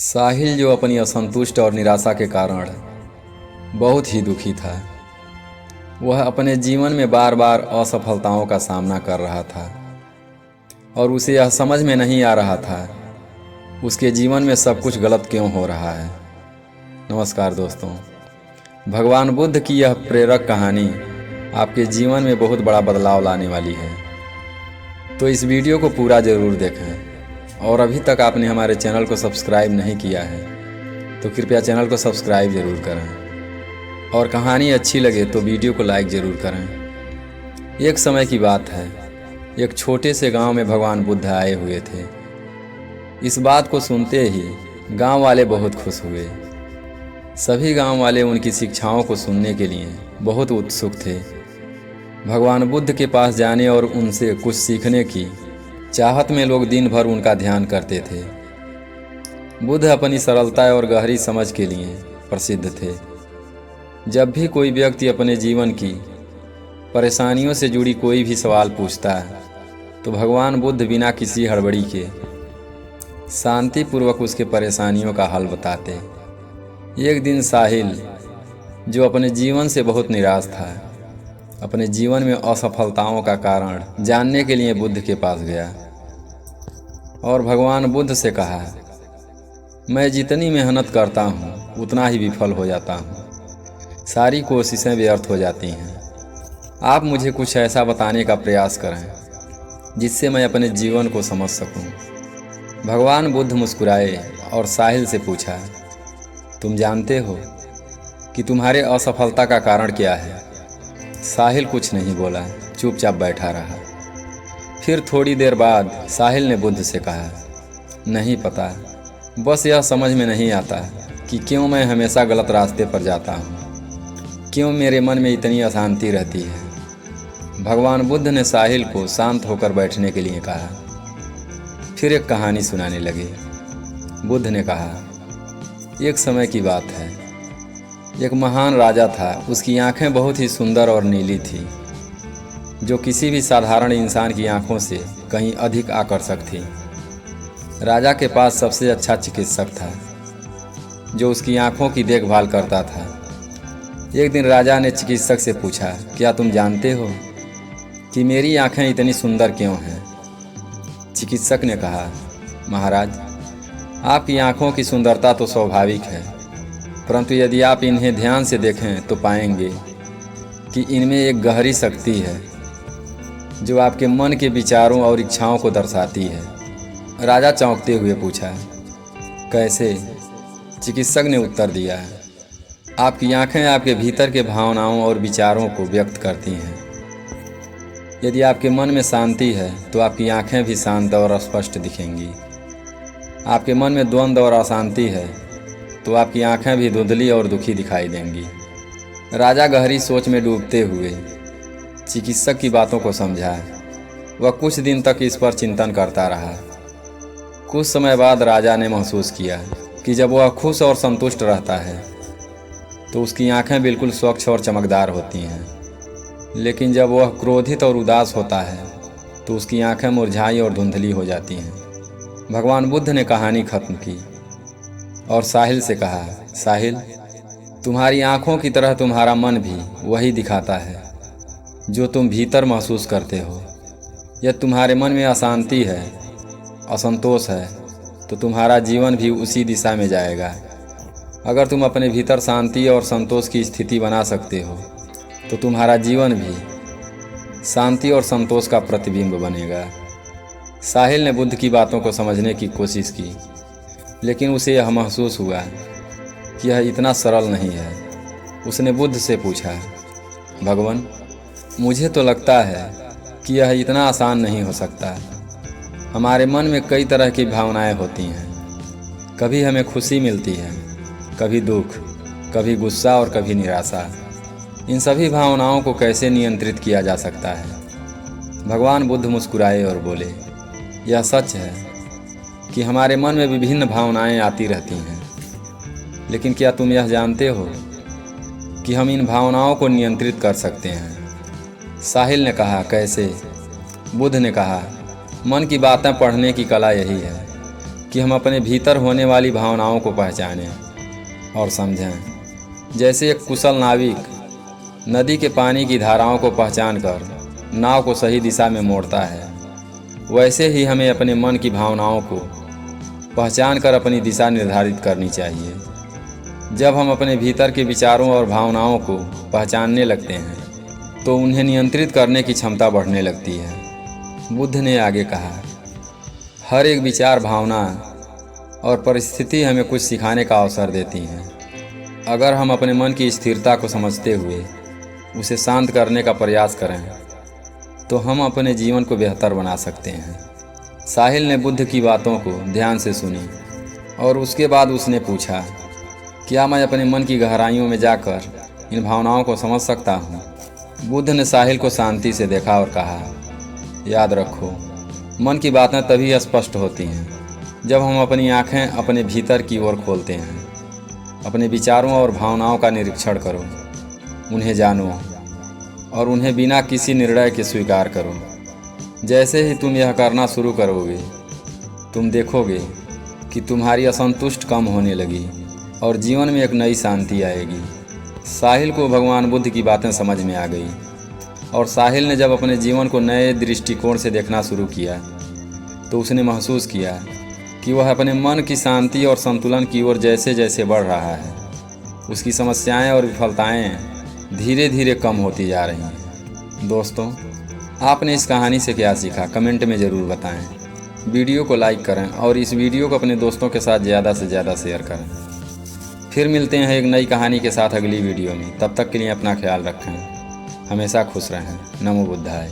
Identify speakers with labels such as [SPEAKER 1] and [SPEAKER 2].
[SPEAKER 1] साहिल, जो अपनी असंतुष्ट और निराशा के कारण बहुत ही दुखी था। वह अपने जीवन में बार बार असफलताओं का सामना कर रहा था और उसे यह समझ में नहीं आ रहा था उसके जीवन में सब कुछ गलत क्यों हो रहा है। नमस्कार दोस्तों, भगवान बुद्ध की यह प्रेरक कहानी आपके जीवन में बहुत बड़ा बदलाव लाने वाली है। तो इस वीडियो को पूरा ज़रूर देखें और अभी तक आपने हमारे चैनल को सब्सक्राइब नहीं किया है तो कृपया चैनल को सब्सक्राइब ज़रूर करें और कहानी अच्छी लगे तो वीडियो को लाइक ज़रूर करें। एक समय की बात है, एक छोटे से गांव में भगवान बुद्ध आए हुए थे। इस बात को सुनते ही गांव वाले बहुत खुश हुए। सभी गांव वाले उनकी शिक्षाओं को सुनने के लिए बहुत उत्सुक थे। भगवान बुद्ध के पास जाने और उनसे कुछ सीखने की चाहत में लोग दिन भर उनका ध्यान करते थे। बुद्ध अपनी सरलता और गहरी समझ के लिए प्रसिद्ध थे। जब भी कोई व्यक्ति अपने जीवन की परेशानियों से जुड़ी कोई भी सवाल पूछता तो भगवान बुद्ध बिना किसी हड़बड़ी के शांतिपूर्वक उसके परेशानियों का हल बताते। एक दिन साहिल, जो अपने जीवन से बहुत निराश था, अपने जीवन में असफलताओं का कारण जानने के लिए बुद्ध के पास गया और भगवान बुद्ध से कहा, मैं जितनी मेहनत करता हूँ उतना ही विफल हो जाता हूँ। सारी कोशिशें व्यर्थ हो जाती हैं। आप मुझे कुछ ऐसा बताने का प्रयास करें जिससे मैं अपने जीवन को समझ सकूं। भगवान बुद्ध मुस्कुराए और साहिल से पूछा, तुम जानते हो कि तुम्हारे असफलता का कारण क्या है? साहिल कुछ नहीं बोला, चुपचाप बैठा रहा। फिर थोड़ी देर बाद साहिल ने बुद्ध से कहा, नहीं पता, बस यह समझ में नहीं आता कि क्यों मैं हमेशा गलत रास्ते पर जाता हूँ, क्यों मेरे मन में इतनी अशांति रहती है। भगवान बुद्ध ने साहिल को शांत होकर बैठने के लिए कहा। फिर एक कहानी सुनाने लगे। बुद्ध ने कहा, एक समय की बात है, एक महान राजा था। उसकी आंखें बहुत ही सुंदर और नीली थी, जो किसी भी साधारण इंसान की आंखों से कहीं अधिक आकर्षक थी। राजा के पास सबसे अच्छा चिकित्सक था जो उसकी आंखों की देखभाल करता था। एक दिन राजा ने चिकित्सक से पूछा, क्या तुम जानते हो कि मेरी आंखें इतनी सुंदर क्यों हैं? चिकित्सक ने कहा, महाराज, आपकी आंखों की सुंदरता तो स्वाभाविक है, परंतु यदि आप इन्हें ध्यान से देखें तो पाएंगे कि इनमें एक गहरी शक्ति है जो आपके मन के विचारों और इच्छाओं को दर्शाती है। राजा चौंकते हुए पूछा, कैसे? चिकित्सक ने उत्तर दिया, आपकी आंखें आपके भीतर के भावनाओं और विचारों को व्यक्त करती हैं। यदि आपके मन में शांति है तो आपकी आंखें भी शांत और स्पष्ट दिखेंगी। आपके मन में द्वंद्व और अशांति है तो आपकी आंखें भी धुंधली और दुखी दिखाई देंगी। राजा गहरी सोच में डूबते हुए चिकित्सक की बातों को समझा। वह कुछ दिन तक इस पर चिंतन करता रहा। कुछ समय बाद राजा ने महसूस किया कि जब वह खुश और संतुष्ट रहता है तो उसकी आंखें बिल्कुल स्वच्छ और चमकदार होती हैं, लेकिन जब वह क्रोधित और उदास होता है तो उसकी आंखें मुरझाई और धुंधली हो जाती हैं। भगवान बुद्ध ने कहानी खत्म की और साहिल से कहा, साहिल, तुम्हारी आंखों की तरह तुम्हारा मन भी वही दिखाता है जो तुम भीतर महसूस करते हो। यदि तुम्हारे मन में अशांति है, असंतोष है, तो तुम्हारा जीवन भी उसी दिशा में जाएगा। अगर तुम अपने भीतर शांति और संतोष की स्थिति बना सकते हो तो तुम्हारा जीवन भी शांति और संतोष का प्रतिबिंब बनेगा। साहिल ने बुद्ध की बातों को समझने की कोशिश की, लेकिन उसे यह महसूस हुआ कि यह इतना सरल नहीं है। उसने बुद्ध से पूछा, भगवान, मुझे तो लगता है कि यह इतना आसान नहीं हो सकता। हमारे मन में कई तरह की भावनाएं होती हैं। कभी हमें खुशी मिलती है, कभी दुख, कभी गुस्सा और कभी निराशा। इन सभी भावनाओं को कैसे नियंत्रित किया जा सकता है? भगवान बुद्ध मुस्कुराए और बोले, यह सच है कि हमारे मन में विभिन्न भावनाएं आती रहती हैं, लेकिन क्या तुम यह जानते हो कि हम इन भावनाओं को नियंत्रित कर सकते हैं? साहिल ने कहा, कैसे? बुद्ध ने कहा, मन की बातें पढ़ने की कला यही है कि हम अपने भीतर होने वाली भावनाओं को पहचानें और समझें। जैसे एक कुशल नाविक नदी के पानी की धाराओं को पहचान कर नाव को सही दिशा में मोड़ता है, वैसे ही हमें अपने मन की भावनाओं को पहचान कर अपनी दिशा निर्धारित करनी चाहिए। जब हम अपने भीतर के विचारों और भावनाओं को पहचानने लगते हैं तो उन्हें नियंत्रित करने की क्षमता बढ़ने लगती है। बुद्ध ने आगे कहा, हर एक विचार, भावना और परिस्थिति हमें कुछ सिखाने का अवसर देती हैं। अगर हम अपने मन की स्थिरता को समझते हुए उसे शांत करने का प्रयास करें तो हम अपने जीवन को बेहतर बना सकते हैं। साहिल ने बुद्ध की बातों को ध्यान से सुनी और उसके बाद उसने पूछा, क्या मैं अपने मन की गहराइयों में जाकर इन भावनाओं को समझ सकता हूँ? बुद्ध ने साहिल को शांति से देखा और कहा, याद रखो, मन की बातें तभी स्पष्ट होती हैं जब हम अपनी आँखें अपने भीतर की ओर खोलते हैं। अपने विचारों और भावनाओं का निरीक्षण करो, उन्हें जानो और उन्हें बिना किसी निर्णय के स्वीकार करो। जैसे ही तुम यह करना शुरू करोगे, तुम देखोगे कि तुम्हारी असंतुष्ट कम होने लगी और जीवन में एक नई शांति आएगी। साहिल को भगवान बुद्ध की बातें समझ में आ गई और साहिल ने जब अपने जीवन को नए दृष्टिकोण से देखना शुरू किया तो उसने महसूस किया कि वह अपने मन की शांति और संतुलन की ओर जैसे जैसे बढ़ रहा है, उसकी समस्याएं और विफलताएं धीरे धीरे कम होती जा रही हैं। दोस्तों, आपने इस कहानी से क्या सीखा, कमेंट में ज़रूर बताएं। वीडियो को लाइक करें और इस वीडियो को अपने दोस्तों के साथ ज़्यादा से ज़्यादा शेयर करें। फिर मिलते हैं एक नई कहानी के साथ अगली वीडियो में। तब तक के लिए अपना ख्याल रखें, हमेशा खुश रहें। नमो बुद्धाय।